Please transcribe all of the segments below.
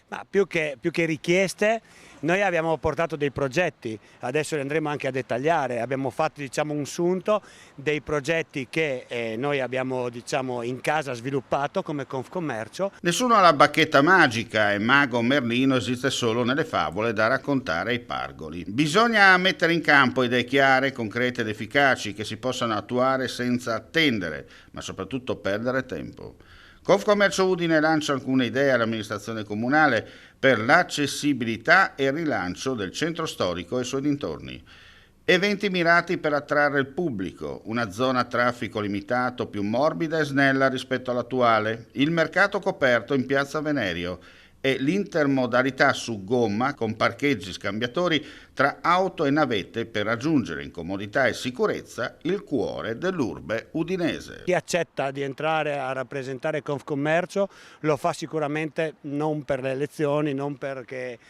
Ma più che richieste, noi abbiamo portato dei progetti, adesso li andremo anche a dettagliare, abbiamo fatto diciamo, un sunto dei progetti che noi abbiamo diciamo, in casa sviluppato come Confcommercio. Nessuno ha la bacchetta magica e Mago Merlino esiste solo nelle favole da raccontare ai pargoli. Bisogna mettere in campo idee chiare, concrete ed efficaci che si possano attuare senza attendere, ma soprattutto perdere tempo. Confcommercio Udine lancia alcune idee all'amministrazione comunale per l'accessibilità e il rilancio del centro storico e i suoi dintorni. Eventi mirati per attrarre il pubblico, una zona a traffico limitato più morbida e snella rispetto all'attuale, il mercato coperto in piazza Venerio e l'intermodalità su gomma con parcheggi scambiatori tra auto e navette per raggiungere in comodità e sicurezza il cuore dell'urbe udinese. Chi accetta di entrare a rappresentare Confcommercio lo fa sicuramente non per le elezioni, non perché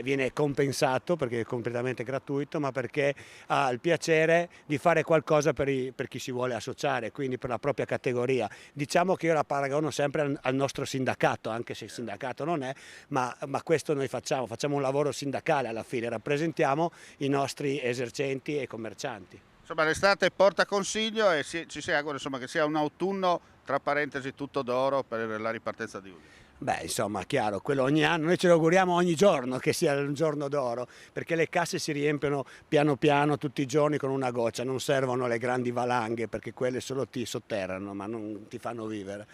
viene compensato, perché è completamente gratuito, ma perché ha il piacere di fare qualcosa per chi si vuole associare, quindi per la propria categoria. Diciamo che io la paragono sempre al nostro sindacato, anche se il sindacato non è, ma questo noi facciamo un lavoro sindacale alla fine, rappresentiamo i nostri esercenti e commercianti. Insomma, l'estate porta consiglio e ci si augura insomma, che sia un autunno, tra parentesi, tutto d'oro per la ripartenza di Udine. Beh, insomma, chiaro, quello ogni anno, noi ce lo auguriamo ogni giorno che sia un giorno d'oro, perché le casse si riempiono piano piano tutti i giorni con una goccia, non servono le grandi valanghe perché quelle solo ti sotterrano, ma non ti fanno vivere.